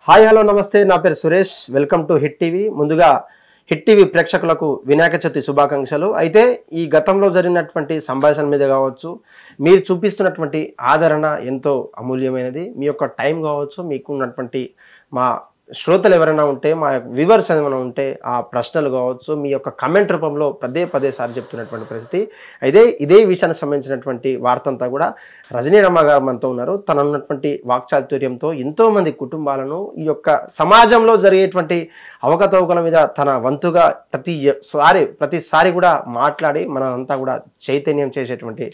Hi hello నమస్తే నా పేరు Suresh welcome to hit TV ముందుగా హిట్ టీవీ ప్రేక్షకులకు వినాయక చవితి శుభాకాంక్షలు అయితే ఈ గతంలో జరిగినటువంటి సంభాషణ మీద కావచ్చు మీరు చూపిస్తున్నటువంటి ఆదరణ ఎంతో అమూల్యమైనది మీ యొక్క టైం కావచ్చు మీకు ఉన్నటువంటి మా శ్రోతలు ఎవరైనా ఉంటే మా వ్యూవర్స్ ఏమైనా ఉంటే ఆ ప్రశ్నలు కావచ్చు మీ యొక్క కమెంట్ రూపంలో పదే సారి చెప్తున్నటువంటి పరిస్థితి అయితే ఇదే విషయానికి సంబంధించినటువంటి వార్త అంతా కూడా రజనీ రమ గారు మనతో ఉన్నారు తన ఉన్నటువంటి వాక్చాతుర్యంతో ఎంతో మంది కుటుంబాలను ఈ యొక్క సమాజంలో జరిగేటువంటి అవకతవకల మీద తన వంతుగా ప్రతిసారి కూడా మాట్లాడి మనంతా కూడా చైతన్యం చేసేటువంటి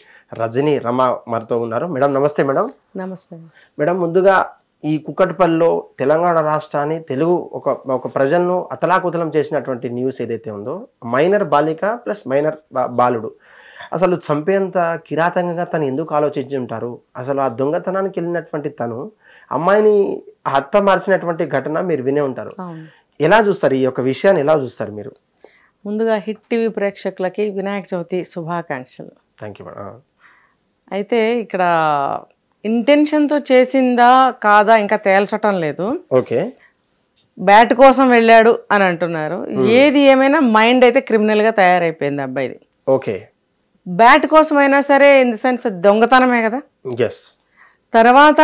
రజనీ రమ మనతో ఉన్నారు మేడం నమస్తే మేడం నమస్తే మేడం ముందుగా ఈ కుక్కట్పల్లిలో తెలంగాణ రాష్ట్రాన్ని తెలుగు ఒక ప్రజలను అతలాకుతలం చేసినటువంటి న్యూస్ ఏదైతే ఉందో మైనర్ బాలిక ప్లస్ మైనర్ బాలుడు అసలు చంపేంత కిరాతకంగా తను ఎందుకు ఆలోచించి ఉంటారు అసలు ఆ దొంగతనానికి వెళ్ళినటువంటి తను అమ్మాయిని హత్య మార్చినటువంటి ఘటన మీరు వినే ఉంటారు ఎలా చూస్తారు ఈ యొక్క విషయాన్ని ఎలా చూస్తారు మీరు ముందుగా హిట్ టీవీ ప్రేక్షకులకి వినాయక చవితి శుభాకాంక్షలు థ్యాంక్ యూ మేడం అయితే ఇక్కడ ఇంటెన్షన్తో చేసిందా కాదా ఇంకా తేల్చటం లేదు ఓకే బ్యాట్ కోసం వెళ్ళాడు అని అంటున్నారు ఏది ఏమైనా మైండ్ అయితే క్రిమినల్గా తయారైపోయింది అబ్బాయిది ఓకే బ్యాట్ కోసమైనా సరే ఇన్ ది సెన్స్ దొంగతనమే కదా ఎస్ తర్వాత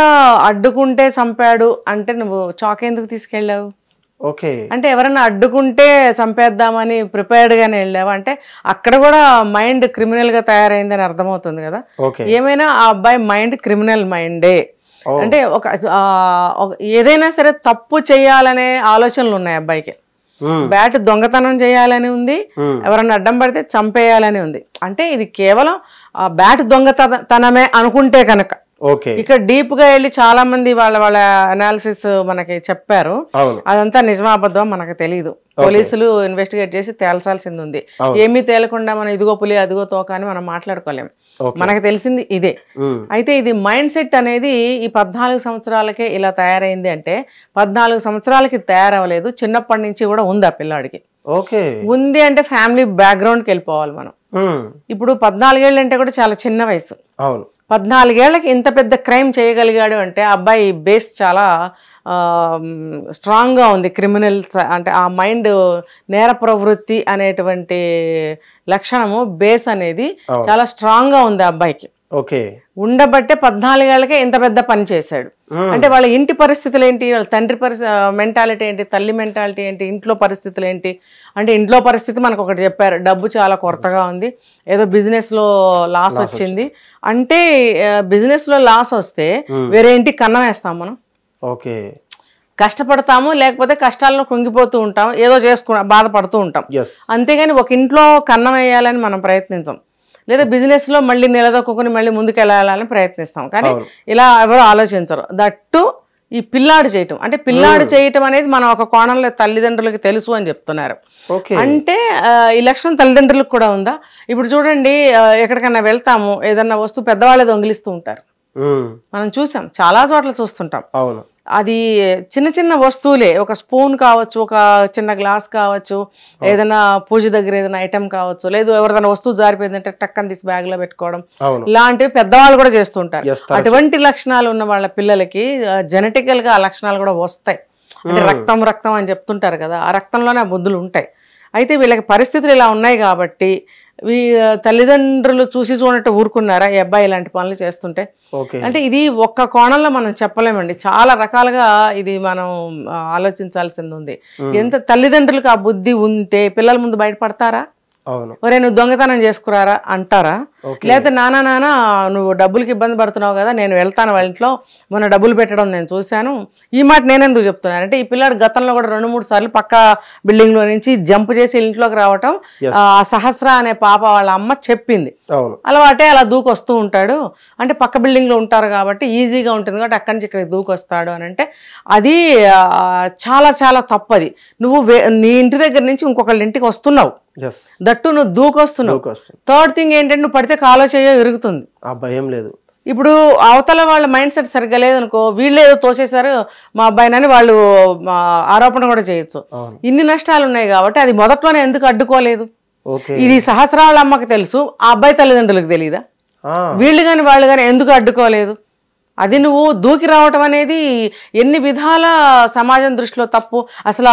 అడ్డుకుంటే చంపాడు అంటే నువ్వు చాక్ ఎందుకు తీసుకెళ్ళావు ఓకే అంటే ఎవరన్నా అడ్డుకుంటే చంపేద్దామని ప్రిపేర్డ్గానే వెళ్ళావా అంటే అక్కడ కూడా మైండ్ క్రిమినల్గా తయారైందని అర్థమవుతుంది కదా ఏమైనా ఆ అబ్బాయి మైండ్ క్రిమినల్ మైండే అంటే ఏదైనా సరే తప్పు చేయాలనే ఆలోచనలు ఉన్నాయి అబ్బాయికి బ్యాట్ దొంగతనం చేయాలని ఉంది ఎవరన్నా అడ్డం పడితే చంపేయాలని ఉంది అంటే ఇది కేవలం బ్యాట్ దొంగతనమే అనుకుంటే కనుక ఇక్కడ డీప్ గా వెళ్ళి చాలా మంది వాళ్ళ అనాలిసిస్ మనకి చెప్పారు అదంతా నిజమాబద్ధం మనకు తెలియదు పోలీసులు ఇన్వెస్టిగేట్ చేసి తేల్చాల్సింది ఉంది ఏమీ తేలకుండా మనం ఇదిగో పులి అదిగో తోక అని మనం మాట్లాడుకోలేము మనకు తెలిసింది ఇదే అయితే ఇది మైండ్ సెట్ అనేది ఈ 14 సంవత్సరాలకే ఇలా తయారైంది అంటే 14 సంవత్సరాలకి తయారవ్వలేదు చిన్నప్పటి నుంచి కూడా ఉంది ఆ పిల్లాడికి ఉంది అంటే ఫ్యామిలీ బ్యాక్గ్రౌండ్కి వెళ్ళిపోవాలి మనం ఇప్పుడు 14 ఏళ్ళు అంటే కూడా చాలా చిన్న వయసు 14 ఏళ్ళకి ఇంత పెద్ద క్రైమ్ చేయగలిగాడు అంటే అబ్బాయి బేస్ చాలా స్ట్రాంగ్గా ఉంది క్రిమినల్ అంటే ఆ మైండ్ నేర ప్రవృత్తి అనేటువంటి లక్షణము బేస్ అనేది చాలా స్ట్రాంగ్గా ఉంది ఆ అబ్బాయికి ఉండబట్టే 14 ఏళ్ళకే ఇంత పెద్ద పని చేశాడు అంటే వాళ్ళ ఇంటి పరిస్థితులు ఏంటి వాళ్ళ తండ్రి మెంటాలిటీ ఏంటి తల్లి మెంటాలిటీ ఏంటి ఇంట్లో పరిస్థితులు ఏంటి అంటే ఇంట్లో పరిస్థితి మనకు ఒకటి చెప్పారు డబ్బు చాలా కొరతగా ఉంది ఏదో బిజినెస్ లో లాస్ వచ్చింది అంటే బిజినెస్ లో లాస్ వస్తే వేరే ఇంటికి కన్నం వేస్తాం మనం కష్టపడతాము లేకపోతే కష్టాల్లో కుంగిపోతూ ఉంటాం ఏదో బాధపడుతూ ఉంటాం అంతేగాని ఒక ఇంట్లో కన్నం వేయాలని మనం ప్రయత్నించాం లేదా బిజినెస్ లో మళ్ళీ నిలదొక్కుని మళ్ళీ ముందుకు వెళ్ళాలని ప్రయత్నిస్తాం కానీ ఇలా ఎవరు ఆలోచించరు దట్టు ఈ పిల్లాడు చేయటం అంటే పిల్లాడు చేయటం అనేది మనం ఒక కోణంలో తల్లిదండ్రులకి తెలుసు అని చెప్తున్నారు అంటే ఈ లక్షణం తల్లిదండ్రులకు కూడా ఉందా ఇప్పుడు చూడండి ఎక్కడికన్నా వెళ్తాము ఏదన్నా వస్తువు పెద్దవాళ్ళే దొంగిలిస్తూ ఉంటారు మనం చూసాం చాలా చోట్ల చూస్తుంటాం అది చిన్న చిన్న వస్తువులే ఒక స్పూన్ కావచ్చు ఒక చిన్న గ్లాస్ కావచ్చు ఏదైనా పూజ దగ్గర ఏదైనా ఐటెం కావచ్చు లేదు ఎవరిదైనా వస్తువు జారిపోయిందంటే టక్కని తీసి బ్యాగ్ లో పెట్టుకోవడం ఇలాంటివి పెద్దవాళ్ళు కూడా చేస్తుంటారు అటువంటి లక్షణాలు ఉన్న వాళ్ళ పిల్లలకి జెనెటికల్ గా ఆ లక్షణాలు కూడా వస్తాయి అంటే రక్తం అని చెప్తుంటారు కదా ఆ రక్తంలోనే ఆ బుద్ధులు ఉంటాయి అయితే వీళ్ళకి పరిస్థితులు ఇలా ఉన్నాయి కాబట్టి తల్లిదండ్రులు చూసి చూడట్టు ఊరుకున్నారా ఈ అబ్బాయి ఇలాంటి పనులు చేస్తుంటే అంటే ఇది ఒక్క కోణంలో మనం చెప్పలేమండి చాలా రకాలుగా ఇది మనం ఆలోచించాల్సింది ఉంది ఎంత తల్లిదండ్రులకు ఆ బుద్ధి ఉంటే పిల్లల ముందు బయటపడతారా ఒరే నువ్వు దొంగతనం చేసుకురారా అంటారా లేకపోతే నానా నువ్వు డబ్బులకి ఇబ్బంది పడుతున్నావు కదా నేను వెళ్తాను వాళ్ళ ఇంట్లో మొన్న డబ్బులు పెట్టడం నేను చూశాను ఈ మాట నేనెందుకు చెప్తున్నాను అంటే ఈ పిల్లాడు గతంలో కూడా 2-3 సార్లు పక్క బిల్డింగ్ లో నుంచి జంప్ చేసి ఇంట్లోకి రావటం ఆ సహస్ర అనే పాప వాళ్ళ అమ్మ చెప్పింది అలవాటే అలా దూకొస్తూ ఉంటాడు అంటే పక్క బిల్డింగ్ లో ఉంటారు కాబట్టి ఈజీగా ఉంటుంది కాబట్టి అక్కడి నుంచి ఇక్కడికి దూకొస్తాడు అని అంటే అది చాలా చాలా తప్పది నువ్వు నీ ఇంటి దగ్గర నుంచి ఇంకొకళ్ళ ఇంటికి వస్తున్నావు దట్టు నువ్వు దూకొస్తున్నావు థర్డ్ థింగ్ ఏంటంటే నువ్వు పడితే కాలో చేయో ఇరుగుతుంది ఆ భయం లేదు ఇప్పుడు అవతల వాళ్ళ మైండ్ సెట్ సరిగ్గా లేదనుకో వీళ్ళు ఏదో తోసేశారు మా అబ్బాయినని వాళ్ళు ఆరోపణ కూడా చేయొచ్చు ఇన్ని నష్టాలు ఉన్నాయి కాబట్టి అది మొదట్లోనే ఎందుకు అడ్డుకోలేదు ఇది సహస్రాల అమ్మకి తెలుసు ఆ అబ్బాయి తల్లిదండ్రులకు తెలియదా వీళ్ళు కానీ వాళ్ళు కానీ ఎందుకు అడ్డుకోలేదు అది నువ్వు దూకి రావటం అనేది ఎన్ని విధాల సమాజం దృష్టిలో తప్పు. అసలు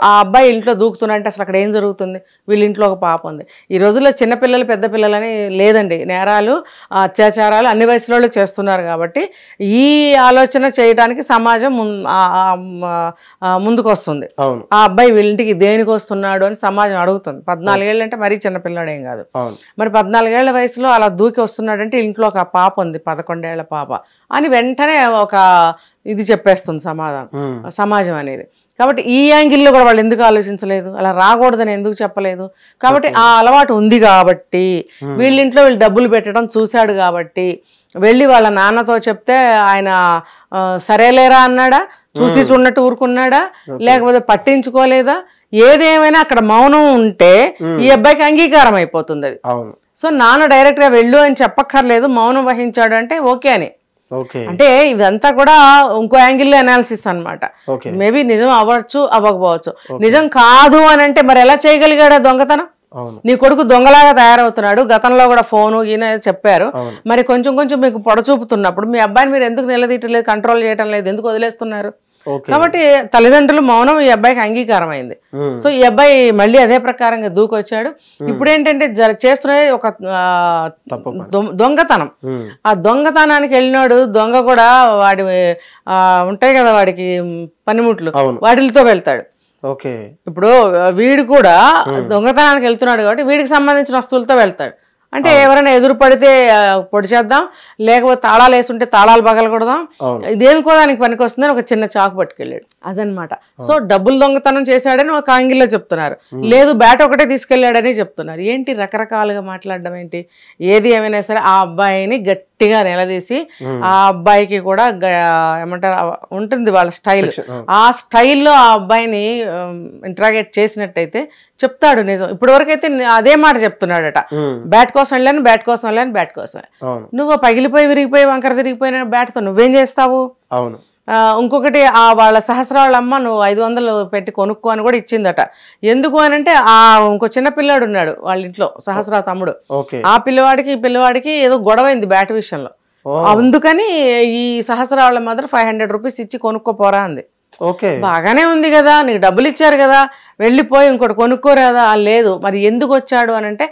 ఆ అబ్బాయి ఇంట్లో దూకుతున్నంటే అసలు అక్కడ ఏం జరుగుతుంది? వీళ్ళ ఇంట్లో ఒక పాప ఉంది. ఈ రోజుల్లో చిన్నపిల్లలు పెద్ద పిల్లలని లేదండి, నేరాలు అత్యాచారాలు అన్ని వయసులో చేస్తున్నారు. కాబట్టి ఈ ఆలోచన చేయడానికి సమాజం ముందుకు వస్తుంది. ఆ అబ్బాయి వీళ్ళింటికి దేనికి వస్తున్నాడు అని సమాజం అడుగుతుంది. 14 ఏళ్ళు అంటే మరీ చిన్నపిల్లాడు ఏం కాదు. మరి 14 ఏళ్ల వయసులో అలా దూకి వస్తున్నాడంటే ఇంట్లో ఒక పాప ఉంది, 11 ఏళ్ల పాప అని వెంటనే ఒక ఇది చెప్పేస్తుంది సమాజం అనేది. కాబట్టి ఈ యాంగిల్లో కూడా వాళ్ళు ఎందుకు ఆలోచించలేదు? అలా రాకూడదని ఎందుకు చెప్పలేదు? కాబట్టి ఆ అలవాటు ఉంది కాబట్టి, వీళ్ళింట్లో వీళ్ళు డబ్బులు పెట్టడం చూశాడు కాబట్టి వెళ్ళి వాళ్ళ నాన్నతో చెప్తే ఆయన సరేలేరా అన్నాడా? చూసి చూడనట్టు ఊరుకున్నాడా? లేకపోతే పట్టించుకోలేదా? ఏదేమైనా అక్కడ మౌనం ఉంటే ఈ అబ్బాయికి అంగీకారం అయిపోతుంది అది. సో నాన్న డైరెక్ట్ గా వెళ్ళు అని చెప్పక్కర్లేదు, మౌనం వహించాడు అంటే ఓకే అని. అంటే ఇదంతా కూడా ఇంకో యాంగిల్లో అనాలిసిస్ అనమాట. మేబీ నిజం అవ్వచ్చు, అవ్వకపోవచ్చు. నిజం కాదు అని అంటే మరి ఎలా చేయగలిగాడా దొంగతనం? నీ కొడుకు దొంగలాగా తయారవుతున్నాడు, గతంలో కూడా ఫోను ఈయన చెప్పారు. మరి కొంచెం కొంచెం మీకు పొడచూపుతున్నప్పుడు మీ అబ్బాయిని మీరు ఎందుకు నిలదీయట్లేదు, కంట్రోల్ చేయటం లేదు, ఎందుకు వదిలేస్తున్నారు? కాబట్టి తల్లిదండ్రులు మౌనం ఈ అబ్బాయికి అంగీకారం అయింది. సో ఈ అబ్బాయి మళ్ళీ అదే ప్రకారంగా దూకొచ్చాడు. ఇప్పుడు ఏంటంటే చేస్తున్నది ఒక దొంగతనం. ఆ దొంగతనానికి వెళ్ళినాడు దొంగ కూడా వాడి ఉంటాయి కదా వాడికి పనిముట్లు, వాటితో వెళ్తాడు. ఇప్పుడు వీడు కూడా దొంగతనానికి వెళ్తున్నాడు కాబట్టి వీడికి సంబంధించిన వస్తువులతో వెళ్తాడు. అంటే ఎవరైనా ఎదురు పడితే పొడి చేద్దాం, లేకపోతే తాళాలు వేసుంటే తాళాలు పగల కొడదాం, దేనికో దానికి పనికి వస్తుందని ఒక చిన్న చాకు పట్టుకెళ్ళాడు అదనమాట. సో డబ్బులు దొంగతనం చేశాడని ఒక ఆంగిల్లో చెప్తున్నారు, లేదు బ్యాట్ ఒకటే తీసుకెళ్లాడని చెప్తున్నారు. ఏంటి రకరకాలుగా మాట్లాడడం ఏంటి? ఏది ఏమైనా సరే ఆ అబ్బాయిని గట్టిగా నిలదీసి ఆ అబ్బాయికి కూడా ఏమంటారు ఉంటుంది వాళ్ళ స్టైల్, ఆ స్టైల్లో ఆ అబ్బాయిని ఇంట్రాగేట్ చేసినట్టయితే చెప్తాడు నిజం. ఇప్పటి వరకు అయితే అదే మాట చెప్తున్నాడట, బ్యాట్ కోసం వెళ్ళాను, బ్యాట్ కోసం వెళ్ళాను, బ్యాట్ కోసం. నువ్వు పగిలిపోయి విరిగిపోయి వంకర తిరిగిపోయిన బ్యాట్తో నువ్వేం చేస్తావు? ఇంకొకటి వాళ్ళ సహస్రాళ్ళమ్మ నువ్వు 500 పెట్టి కొనుక్కో అని కూడా ఇచ్చిందట. ఎందుకు అని అంటే ఇంకో చిన్న పిల్లాడు ఉన్నాడు వాళ్ళ ఇంట్లో, సహస్రా తమ్ముడు. ఆ పిల్లవాడికి ఈ పిల్లవాడికి ఏదో గొడవైంది బ్యాట్ విషయంలో. అందుకని ఈ సహస్రాళ్ళ మదర్ 500 రూపీస్ ఇచ్చి కొనుక్కోపోరా అంది. బాగానే ఉంది కదా, నీకు డబ్బులు ఇచ్చారు కదా, వెళ్ళిపోయి ఇంకోటి కొనుక్కోరాదా? లేదు. మరి ఎందుకు వచ్చాడు అని అంటే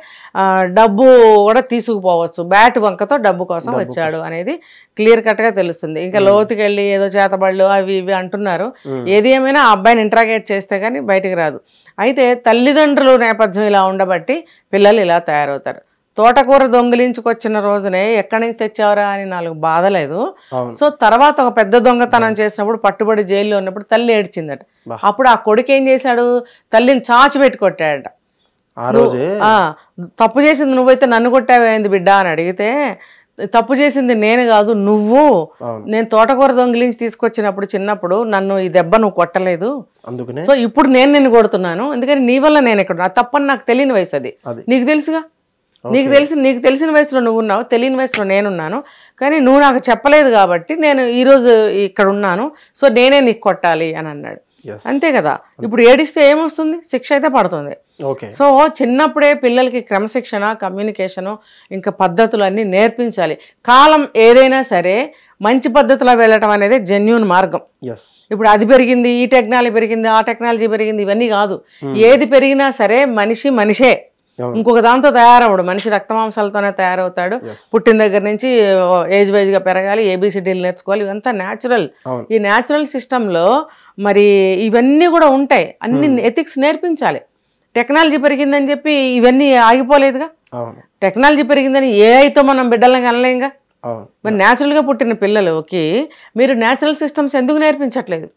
డబ్బు కూడా తీసుకుపోవచ్చు, బ్యాట్ వంకతో డబ్బు కోసం వచ్చాడు అనేది క్లియర్ కట్ గా తెలుస్తుంది. ఇంకా లోతుకి వెళ్ళి ఏదో చేతబళ్ళు అవి ఇవి అంటున్నారు. ఏది ఏమైనా ఆ అబ్బాయిని ఇంట్రాగేట్ చేస్తే కానీ బయటికి రాదు. అయితే తల్లిదండ్రుల నేపథ్యం ఇలా ఉండబట్టి పిల్లలు ఇలా తయారవుతారు. తోటకూర దొంగిలించుకొచ్చిన రోజునే ఎక్కడి నుంచి తెచ్చావరా అని 4 బాధలేదు. సో తర్వాత ఒక పెద్ద దొంగతనం చేసినప్పుడు పట్టుబడి జైల్లో ఉన్నప్పుడు తల్లి ఏడ్చిందట. అప్పుడు ఆ కొడుకు ఏం చేశాడు, తల్లిని చాచి పెట్టి కొట్టాడట. తప్పు చేసింది నువ్వైతే నన్ను కొట్టావేంది బిడ్డ అని అడిగితే, తప్పు చేసింది నేను కాదు నువ్వు, నేను తోటకూర దొంగిలించి తీసుకొచ్చినప్పుడు చిన్నప్పుడు నన్ను ఈ దెబ్బ నువ్వు కొట్టలేదు, సో ఇప్పుడు నేను నిన్ను కొడుతున్నాను, ఎందుకని నీ వల్ల నేను ఇక్కడ తప్పని నాకు తెలియని వయసు అది, నీకు తెలుసుగా, నీకు తెలిసిన వయసులో నువ్వు ఉన్నావు, తెలియని వయసులో నేనున్నాను, కానీ నువ్వు నాకు చెప్పలేదు కాబట్టి నేను ఈరోజు ఇక్కడ ఉన్నాను, సో నేనే నీకు కొట్టాలి అని అన్నాడు. అంతే కదా. ఇప్పుడు ఏడిస్తే ఏమొస్తుంది? శిక్ష అయితే పడుతుంది. సో చిన్నప్పుడే పిల్లలకి క్రమశిక్షణ, కమ్యూనికేషను, ఇంకా పద్ధతులు అన్నీ నేర్పించాలి. కాలం ఏదైనా సరే మంచి పద్ధతిలో వెళ్ళటం అనేది జెన్యూన్ మార్గం. ఇప్పుడు అది పెరిగింది, ఈ టెక్నాలజీ పెరిగింది, ఆ టెక్నాలజీ పెరిగింది, ఇవన్నీ కాదు. ఏది పెరిగినా సరే మనిషే ఇంకొక దాంతో తయారవడు. మనిషి రక్తమాంసాలతోనే తయారవుతాడు. పుట్టిన దగ్గర నుంచి ఏజ్ వైజ్ గా పెరగాలి, ఏబిసిడీలు నేర్చుకోవాలి, ఇవంతా న్యాచురల్. ఈ న్యాచురల్ సిస్టంలో మరి ఇవన్నీ కూడా ఉంటాయి. అన్ని ఎథిక్స్ నేర్పించాలి. టెక్నాలజీ పెరిగిందని చెప్పి ఇవన్నీ ఆగిపోలేదుగా. టెక్నాలజీ పెరిగిందని ఏఐతో మనం బిడ్డలను కనలేంగా. మరి న్యాచురల్ గా పుట్టిన పిల్లలకి మీరు న్యాచురల్ సిస్టమ్స్ ఎందుకు నేర్పించట్లేదు?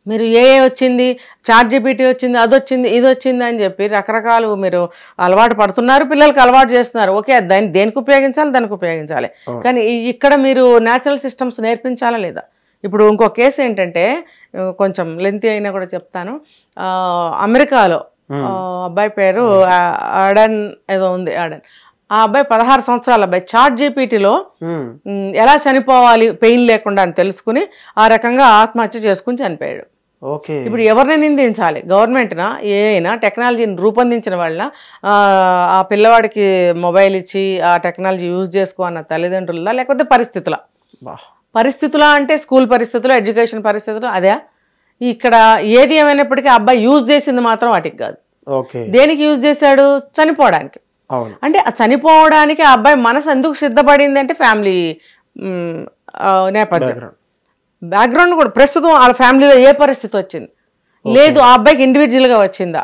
మీరు ఏఏ వచ్చింది, ChatGPT వచ్చింది, అదొచ్చింది, ఇది వచ్చింది అని చెప్పి రకరకాలు మీరు అలవాటు పడుతున్నారు, పిల్లలకి అలవాటు చేస్తున్నారు. ఓకే, దాన్ని దేనికి ఉపయోగించాలి, దానికి ఉపయోగించాలి. కానీ ఇక్కడ మీరు న్యాచురల్ సిస్టమ్స్ నేర్పించాలా లేదా? ఇప్పుడు ఇంకో కేసు ఏంటంటే కొంచెం లెంతీ అయినా కూడా చెప్తాను. అమెరికాలో అబ్బాయి పేరు ఆడన్ ఏదో ఉంది, ఆడన్. ఆ అబ్బాయి 16 సంవత్సరాల అబ్బాయి ChatGPTలో ఎలా చనిపోవాలి పెయిన్ లేకుండా అని తెలుసుకుని ఆ రకంగా ఆత్మహత్య చేసుకుని చనిపోయాడు. ఇప్పుడు ఎవరిని నిందించాలి? గవర్నమెంట్నా, ఏఐనా, టెక్నాలజీని రూపొందించిన వాళ్ళ, ఆ పిల్లవాడికి మొబైల్ ఇచ్చి ఆ టెక్నాలజీ యూజ్ చేసుకో అన్న తల్లిదండ్రుల, లేకపోతే పరిస్థితుల? పరిస్థితులు అంటే స్కూల్ పరిస్థితులు, ఎడ్యుకేషన్ పరిస్థితులు అదే. ఇక్కడ ఏది ఏమైనప్పటికీ అబ్బాయి యూజ్ చేసింది మాత్రం వాటికి కాదు. దేనికి యూజ్ చేశాడు? చనిపోవడానికి. అంటే ఆ చనిపోవడానికి ఆ అబ్బాయి మనసు ఎందుకు సిద్ధపడింది అంటే ఫ్యామిలీ నేపథ్యం, బ్యాక్గ్రౌండ్ కూడా. ప్రస్తుతం వాళ్ళ ఫ్యామిలీలో ఏ పరిస్థితి వచ్చింది లేదు, ఆ అబ్బాయికి ఇండివిజువల్గా వచ్చిందా?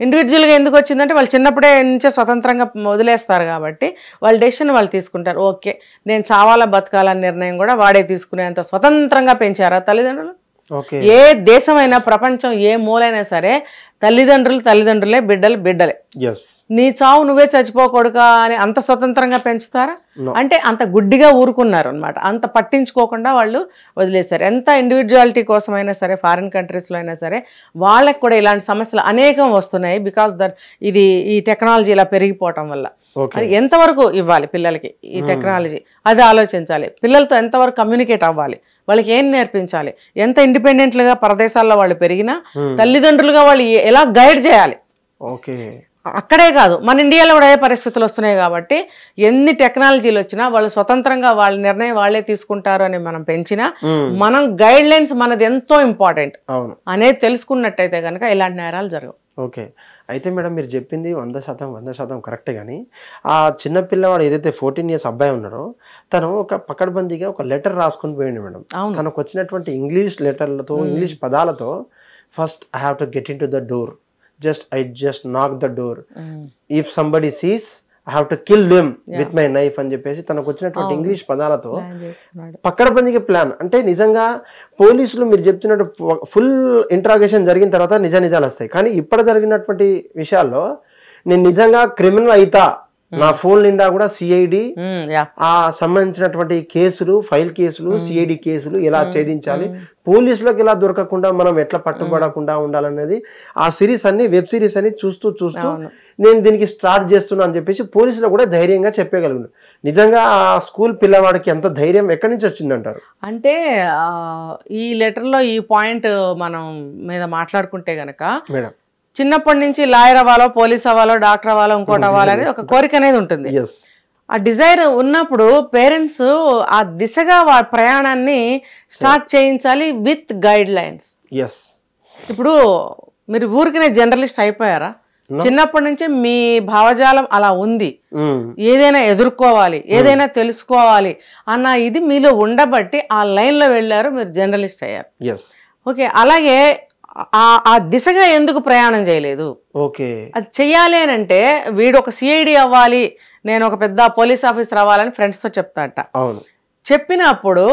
ఇండివిజువల్గా ఎందుకు వచ్చిందంటే వాళ్ళు చిన్నప్పుడే నుంచే స్వతంత్రంగా వదిలేస్తారు కాబట్టి వాళ్ళ డెసిషన్ వాళ్ళు తీసుకుంటారు. ఓకే నేను చావాలా బతకాలనే నిర్ణయం కూడా వాడే తీసుకునేంత స్వతంత్రంగా పెంచారా తల్లిదండ్రులు? ఏ దేశమైనా ప్రపంచం ఏ మూలైనా సరే తల్లిదండ్రులే, బిడ్డలే. నీ చావు నువ్వే చచ్చిపోకూడదు అని అంత స్వతంత్రంగా పెంచుతారా? అంటే అంత గుడ్డిగా ఊరుకున్నారు అనమాట, అంత పట్టించుకోకుండా వాళ్ళు వదిలేశారు. ఎంత ఇండివిజువాలిటీ కోసమైనా సరే ఫారిన్ కంట్రీస్లో అయినా సరే వాళ్ళకి కూడా ఇలాంటి సమస్యలు అనేకం వస్తున్నాయి. బికాస్ ఇది ఈ టెక్నాలజీ ఇలా పెరిగిపోవటం వల్ల. అది ఎంతవరకు ఇవ్వాలి పిల్లలకి ఈ టెక్నాలజీ, అది ఆలోచించాలి. పిల్లలతో ఎంతవరకు కమ్యూనికేట్ అవ్వాలి, వాళ్ళకి ఏం నేర్పించాలి, ఎంత ఇండిపెండెంట్గా పరదేశాల్లో వాళ్ళు పెరిగినా తల్లిదండ్రులుగా వాళ్ళు ఎలా గైడ్ చేయాలి. అక్కడే కాదు మన ఇండియాలో కూడా ఏ పరిస్థితులు వస్తున్నాయి కాబట్టి ఎన్ని టెక్నాలజీలు వచ్చినా వాళ్ళు స్వతంత్రంగా వాళ్ళ నిర్ణయం వాళ్ళే తీసుకుంటారు అని మనం పెంచినా మనం గైడ్ లైన్స్ మనది ఎంతో ఇంపార్టెంట్ అనేది తెలుసుకున్నట్టయితే కనుక ఇలాంటి నేరాలు జరగవు. ఓకే, అయితే మేడం మీరు చెప్పింది 100% కరెక్టే. కానీ ఆ చిన్న పిల్లవాడు ఏదైతే 14 years అబ్బాయి ఉన్నాడో తను ఒక పకడ్బందీగా ఒక లెటర్ రాసుకొని పోయింది మేడం. తనకు వచ్చినటువంటి ఇంగ్లీష్ లెటర్లతో, ఇంగ్లీష్ పదాలతో, first I have to get in to the door, I just knock the door. If somebody sees, I have to kill them with my knife అని చెప్పేసి తనకు వచ్చినటువంటి ఇంగ్లీష్ పదాలతో పక్కడబందికి ప్లాన్. అంటే నిజంగా పోలీసులు మీరు చెప్తున్నట్టు ఫుల్ ఇంట్రాగేషన్ జరిగిన తర్వాత నిజాలు వస్తాయి. కానీ ఇప్పుడు జరిగినటువంటి విషయాల్లో నేను నిజంగా క్రిమినల్ అయితా, నా ఫోన్ నిండా కూడా సిఐడి ఆ సంబంధించినటువంటి కేసులు, ఫైల్ కేసులు, సిఐడి కేసులు ఎలా ఛేదించాలి, పోలీసులకు ఎలా దొరకకుండా మనం ఎట్లా పట్టుబడకుండా ఉండాలనేది ఆ సిరీస్ అన్ని, వెబ్ సిరీస్ అని చూస్తూ నేను దీనికి స్టార్ట్ చేస్తున్నా అని చెప్పేసి పోలీసులు కూడా ధైర్యంగా చెప్పగలను. నిజంగా ఆ స్కూల్ పిల్లవాడికి ఎంత ధైర్యం ఎక్కడి నుంచి వచ్చిందంటారు? అంటే ఈ లెటర్లో ఈ పాయింట్ మనం మీద మాట్లాడుకుంటే గనక మేడం, చిన్నప్పటి నుంచి లాయర్ అవ్వాలో, పోలీస్ అవ్వాలో, డాక్టర్ అవ్వాలో, ఇంకోటి అవ్వాలని ఒక కోరిక అనేది ఉంటుంది. ఆ డిజైర్ ఉన్నప్పుడు పేరెంట్స్ ఆ దిశగా ప్రయాణాన్ని స్టార్ట్ చేయించాలి విత్ గైడ్ లైన్స్. ఇప్పుడు మీరు ఊరికనే జర్నలిస్ట్ అయిపోయారా? చిన్నప్పటి నుంచి మీ భావజాలం అలా ఉంది, ఏదైనా ఎదుర్కోవాలి, ఏదైనా తెలుసుకోవాలి అన్న ఇది మీలో ఉండబట్టి ఆ లైన్ లో వెళ్ళారు, మీరు జర్నలిస్ట్ అయ్యారు. ఓకే, అలాగే ఆ దిశగా ఎందుకు ప్రయాణం చేయలేదు? అది చెయ్యాలి అని అంటే వీడు ఒక సిఐడి అవ్వాలి, నేను ఒక పెద్ద పోలీస్ ఆఫీసర్ అవ్వాలని ఫ్రెండ్స్ తో చెప్తాట. చెప్పినప్పుడు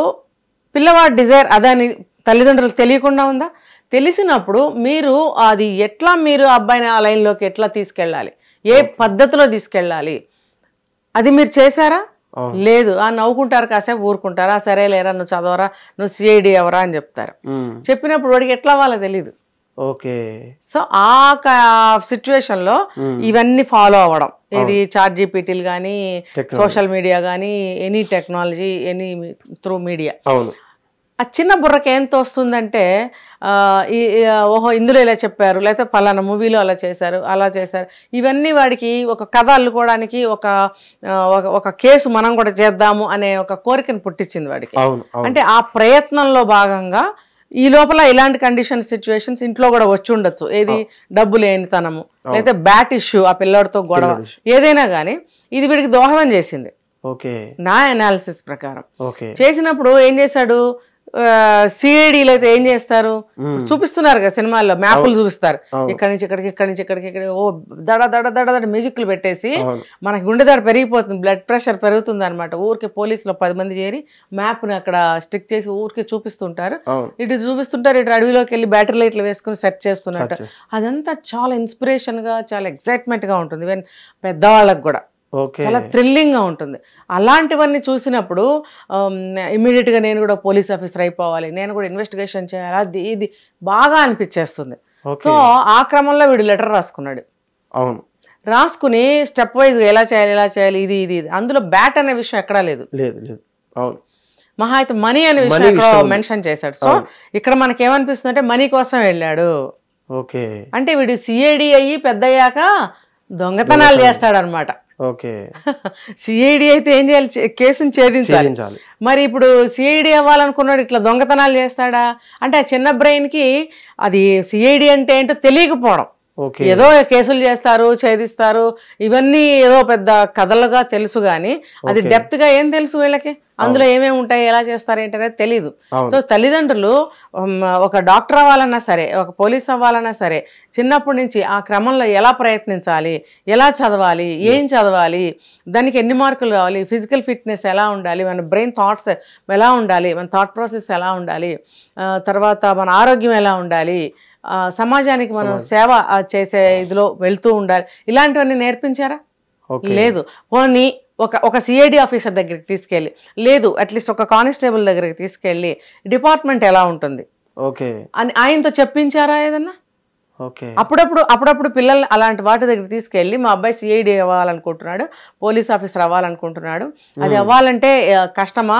పిల్లవాడి డిజైర్ అదని తల్లిదండ్రులకు తెలియకుండా ఉందా? తెలిసినప్పుడు మీరు అది ఎట్లా మీరు అబ్బాయిని ఆ లైన్లోకి ఎట్లా తీసుకెళ్ళాలి, ఏ పద్ధతిలో తీసుకెళ్ళాలి, అది మీరు చేశారా? లేదు. నవ్వుకుంటారు, కాసేపు ఊరుకుంటారా, సరే లేరా నువ్వు చదవరా, నువ్వు సిఐడి ఎవరా అని చెప్తారు. చెప్పినప్పుడు వాడికి ఎట్లా అవ్వాలో తెలీదు. సో ఆ సిచ్యువేషన్ లో ఇవన్నీ ఫాలో అవ్వడం, ఇది చాట్ జీపీటీలు కానీ, సోషల్ మీడియా కానీ, any technology, any through media, ఆ చిన్న బుర్రకి ఏం తోస్తుందంటే ఓహో ఇందులో ఇలా చెప్పారు, లేకపోతే పలానా మూవీలో అలా చేశారు, ఇవన్నీ వాడికి ఒక కథ అల్లుకోవడానికి, ఒక కేసు మనం కూడా చేద్దాము అనే ఒక కోరికను పుట్టించింది వాడికి. అంటే ఆ ప్రయత్నంలో భాగంగా ఈ లోపల ఇలాంటి కండిషన్ సిచ్యువేషన్స్ ఇంట్లో కూడా వచ్చి ఉండొచ్చు. ఏది డబ్బు లేనితనము, లేకపోతే బ్యాట్ ఇష్యూ, ఆ పిల్లడితో గొడవ, ఏదైనా కానీ ఇది వీడికి దోహదం చేసింది నా అనాలిసిస్ ప్రకారం. చేసినప్పుడు ఏం చేశాడు, సిఐడీలు అయితే ఏం చేస్తారు, చూపిస్తున్నారు కదా సినిమాల్లో, మ్యాపులు చూపిస్తారు, ఇక్కడి నుంచి ఇక్కడికి, ఇక్కడి నుంచి ఇక్కడికి, ఇక్కడ ఓ దడ దడ దడ దడ మ్యూజిక్లు పెట్టేసి మనకి గుండె దడ పెరిగిపోతుంది, బ్లడ్ ప్రెషర్ పెరుగుతుంది అనమాట. ఊరికే పోలీసులో 10 మంది చేరి మ్యాప్ని అక్కడ స్టిక్ చేసి ఊరికే చూపిస్తుంటారు, ఇటు చూపిస్తుంటారు, ఇటు అడవిలోకి వెళ్ళి బ్యాటరీ లైట్లు వేసుకుని సెర్చ్ చేస్తున్నట్టు. అదంతా చాలా ఇన్స్పిరేషన్ గా, చాలా ఎక్సైట్మెంట్ గా ఉంటుంది. ఈవెన్ పెద్దవాళ్ళకి కూడా చాలా థ్రిల్లింగ్ గా ఉంటుంది. అలాంటివన్నీ చూసినప్పుడు ఇమీడియట్ గా నేను కూడా పోలీస్ ఆఫీసర్ అయిపోవాలి, నేను కూడా ఇన్వెస్టిగేషన్ చేయాలి, అది ఇది బాగా అనిపించేస్తుంది. సో ఆ క్రమంలో వీడు లెటర్ రాసుకున్నాడు. రాసుకుని స్టెప్ వైజ్ ఎలా చేయాలి, ఇది అందులో బ్యాట్ అనే విషయం ఎక్కడా లేదు. మహా అయితే మనీ అనే విషయం ఎక్కడో మెన్షన్ చేశాడు. సో ఇక్కడ మనకేమనిపిస్తుంది అంటే మనీ కోసం వెళ్ళాడు. అంటే వీడు సిఐడి అయ్యి పెద్దయ్యాక దొంగతనాలు చేస్తాడు అనమాట. ఓకే. సిఐడి అయితే ఏం చేయాలి, కేసుని ఛేదించాలి. మరి ఇప్పుడు సిఐడి అవ్వాలనుకున్నాడు ఇట్లా దొంగతనాలు చేస్తాడా అంటే ఆ చిన్న బ్రెయిన్కి అది సిఐడి అంటే ఏంటో తెలియకపోవడం. ఏదో కేసులు చేస్తారు, ఛేదిస్తారు, ఇవన్నీ ఏదో పెద్ద కథలుగా తెలుసు కానీ అది డెప్త్ గా ఏం తెలుసు వీళ్ళకి, అందులో ఏమేమి ఉంటాయి, ఎలా చేస్తారు ఏంటనేది తెలీదు. సో తల్లిదండ్రులు ఒక డాక్టర్ అవ్వాలన్నా సరే, ఒక పోలీస్ అవ్వాలన్నా సరే, చిన్నప్పటి నుంచి ఆ క్రమంలో ఎలా ప్రయత్నించాలి, ఎలా చదవాలి, ఏం చదవాలి, దానికి ఎన్ని మార్కులు రావాలి, ఫిజికల్ ఫిట్నెస్ ఎలా ఉండాలి, మన బ్రెయిన్ థాట్స్ ఎలా ఉండాలి, మన థాట్ ప్రాసెస్ ఎలా ఉండాలి, తర్వాత మన ఆరోగ్యం ఎలా ఉండాలి, సమాజానికి మనం సేవ చేసే ఇదిలో వెళ్తూ ఉండాలి, ఇలాంటివన్నీ నేర్పించారా? లేదు. పోనీ ఒక సిఐడి ఆఫీసర్ దగ్గరికి తీసుకెళ్ళి, లేదు అట్లీస్ట్ ఒక కానిస్టేబుల్ దగ్గరికి తీసుకెళ్ళి డిపార్ట్మెంట్ ఎలా ఉంటుంది అని ఆయనతో చెప్పించారా ఏదన్నా? అప్పుడప్పుడు పిల్లల్ని అలాంటి వాటి దగ్గర తీసుకెళ్ళి మా అబ్బాయి సిఐడి అవ్వాలనుకుంటున్నాడు, పోలీస్ ఆఫీసర్ అవ్వాలనుకుంటున్నాడు, అది అవ్వాలంటే కష్టమా,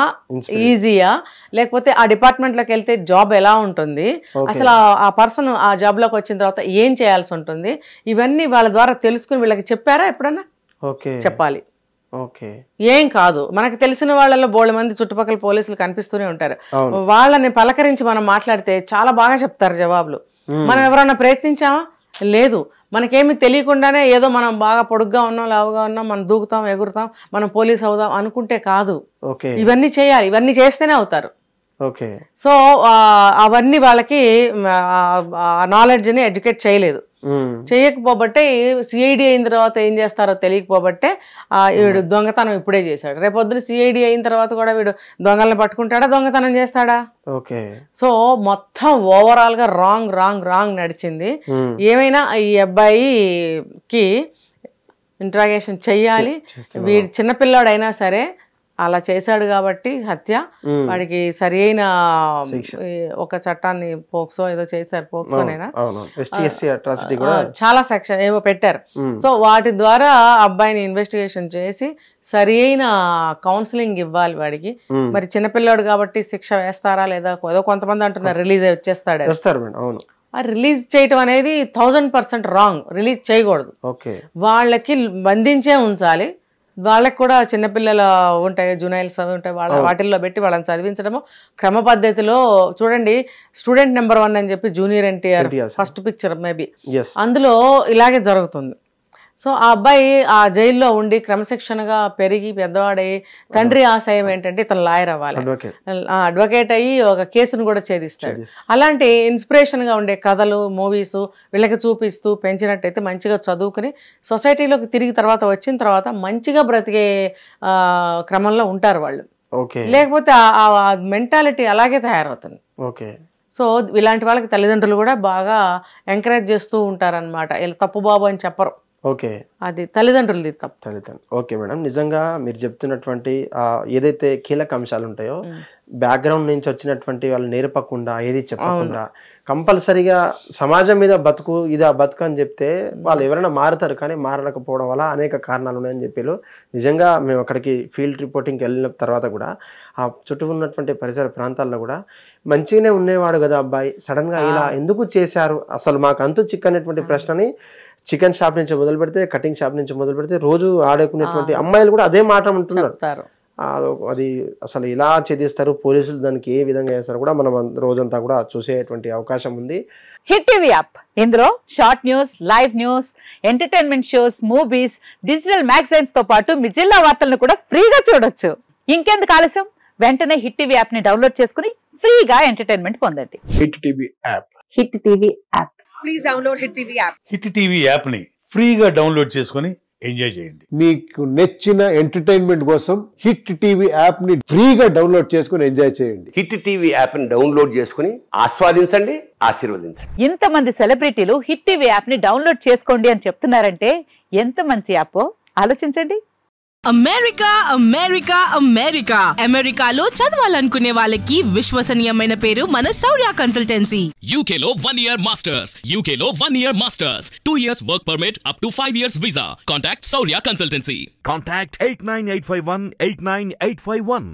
ఈజీయా, లేకపోతే ఆ డిపార్ట్మెంట్లోకి వెళ్తే జాబ్ ఎలా ఉంటుంది, అసలు ఆ పర్సన్ ఆ జాబ్లోకి వచ్చిన తర్వాత ఏం చేయాల్సి ఉంటుంది, ఇవన్నీ వాళ్ళ ద్వారా తెలుసుకుని వీళ్ళకి చెప్పారా ఎప్పుడన్నా? చెప్పాలి. ఏం కాదు, మనకు తెలిసిన వాళ్ళలో బోళ్ళ మంది చుట్టుపక్కల పోలీసులు కనిపిస్తూనే ఉంటారు, వాళ్ళని పలకరించి మనం మాట్లాడితే చాలా బాగా చెప్తారు జవాబులు. మనం ఎవరన్నా ప్రయత్నించామా? లేదు. మనకేమి తెలియకుండానే ఏదో మనం బాగా పొడుగ్గా ఉన్నాం, లావుగా ఉన్నాం, మనం దూకుతాం, ఎగురుతాం, మనం పోలీస్ అవుదాం అనుకుంటే కాదు. ఇవన్నీ చేయాలి, ఇవన్నీ చేస్తేనే అవుతారు. సో అవన్నీ వాళ్ళకి నాలెడ్జ్ని ఎడ్యుకేట్ చేయలేదు. చేయకపోబట్టే సిఐడి అయిన తర్వాత ఏం చేస్తారో తెలియకపోబట్టే వీడు దొంగతనం ఇప్పుడే చేశాడు, రేపొద్దున సిఐడి అయిన తర్వాత కూడా వీడు దొంగల్ని పట్టుకుంటాడా, దొంగతనం చేస్తాడా? సో మొత్తం ఓవరాల్ గా రాంగ్ నడిచింది. ఏమైనా ఈ అబ్బాయికి ఇంట్రాగేషన్ చెయ్యాలి. వీడు చిన్నపిల్లాడైనా సరే అలా చేశాడు కాబట్టి హత్య, వాడికి సరి అయిన ఒక చట్టాన్ని పోక్సో ఏదో చేశారు, పోక్సోనేనా, చాలా సెక్షన్ ఏవో పెట్టారు. సో వాటి ద్వారా అబ్బాయిని ఇన్వెస్టిగేషన్ చేసి సరి అయిన కౌన్సిలింగ్ ఇవ్వాలి వాడికి. మరి చిన్నపిల్లాడు కాబట్టి శిక్ష వేస్తారా లేదా, ఏదో కొంతమంది అంటున్నారు రిలీజ్ అయి వచ్చేస్తాడు. రిలీజ్ చేయటం అనేది 1000% రాంగ్. రిలీజ్ చేయకూడదు, వాళ్ళకి బంధించే ఉంచాలి. వాళ్ళకి కూడా చిన్నపిల్లలు ఉంటాయి, జునైల్స్ అవి ఉంటాయి, వాటిల్లో పెట్టి వాళ్ళని చదివించడము క్రమ పద్ధతిలో. చూడండి, స్టూడెంట్ నెంబర్ 1 అని చెప్పి junior NTR first picture maybe, అందులో ఇలాగే జరుగుతుంది. సో ఆ అబ్బాయి ఆ జైల్లో ఉండి క్రమశిక్షణగా పెరిగి పెద్దవాడై తండ్రి ఆశయం ఏంటంటే ఇతను లాయర్ అవ్వాలి, అడ్వకేట్ అయ్యి ఒక కేసును కూడా ఛేదిస్తాడు. అలాంటి ఇన్స్పిరేషన్గా ఉండే కథలు, మూవీస్ వీళ్ళకి చూపిస్తూ పెంచినట్టయితే మంచిగా చదువుకుని సొసైటీలోకి తిరిగి తర్వాత వచ్చిన తర్వాత మంచిగా బ్రతికే క్రమంలో ఉంటారు వాళ్ళు. లేకపోతే ఆ మెంటాలిటీ అలాగే తయారవుతుంది. సో ఇలాంటి వాళ్ళకి తల్లిదండ్రులు కూడా బాగా ఎంకరేజ్ చేస్తూ ఉంటారనమాట, ఇలా తప్పు బాబు అని చెప్పరు. అది తల్లిదండ్రులది తప్పు. ఓకే మేడం, నిజంగా మీరు చెప్తున్నటువంటి ఏదైతే కీలక అంశాలు ఉంటాయో, బ్యాక్గ్రౌండ్ నుంచి వచ్చినటువంటి వాళ్ళు నేర్పకుండా ఏది చెప్పకుండా కంపల్సరీగా సమాజం మీద బతుకు ఇది ఆ బతుకు అని చెప్తే వాళ్ళు ఎవరైనా మారుతారు, కానీ మారకపోవడం వల్ల అనేక కారణాలు ఉన్నాయని చెప్పారు. నిజంగా మేము అక్కడికి ఫీల్డ్ రిపోర్టింగ్కి వెళ్ళిన తర్వాత కూడా ఆ చుట్టూ ఉన్నటువంటి పరిసర ప్రాంతాల్లో కూడా మంచిగానే ఉండేవాడు కదా అబ్బాయి, సడన్గా ఇలా ఎందుకు చేశారు, అసలు మాకు అంతు చిక్కనేటువంటి ప్రశ్నని చికెన్ షాప్ నుంచి మొదలు పెడితే, కటింగ్ షాప్ నుంచి మొదలు పెడితే రోజు ఆడుకునేటువంటి అమ్మాయిలు కూడా అదే మాట అంటున్నారు. అది అసలు ఇలా ఛేదిస్తారు పోలీసులు, దానికి ఏ విధంగా చేస్తారు కూడా మనం రోజంతా కూడా చూసేటువంటి అవకాశం ఉంది. హిట్ టీవీ యాప్, ఇందులో short news, live news, entertainment shows, movies, digital magazines తో పాటు మీ జిల్లా వార్తలను కూడా ఫ్రీగా చూడొచ్చు. ఇంకెందుకు ఆలస్యం, వెంటనే హిట్ టీవీ యాప్ ని డౌన్లోడ్ చేసుకుని ఫ్రీగా ఎంటర్టైన్మెంట్ పొందండి. Hit TV app, hit TV app, please download hit TV app. Hit TV app ని ఫ్రీగా డౌన్లోడ్ చేసుకుని ఎంజాయ్ చేయండి. మీకు నచ్చిన ఎంటర్టైన్మెంట్ కోసం హిట్ టీవీ యాప్ ని ఫ్రీగా డౌన్లోడ్ చేసుకుని ఎంజాయ్ చేయండి. హిట్ టీవీ యాప్ ని డౌన్లోడ్ చేసుకుని ఆస్వాదించండి, ఆశీర్వదించండి. ఇంతమంది సెలబ్రిటీలు హిట్ టీవీ యాప్ ని డౌన్లోడ్ చేసుకోండి అని చెప్తున్నారంటే ఎంత మంచి యాప్ ఆలోచించండి. అమెరికా అమెరికా అమెరికా అమెరికాలో చదవాలనుకునే వాళ్ళకి విశ్వసనీయమైన పేరు మన శౌర్య కన్సల్టెన్సీ. UK లో 1 year masters, UK లో 1 year masters, 2 years work permit up to 5 years visa. Contact Saurya Consultancy. Contact 89851 89851.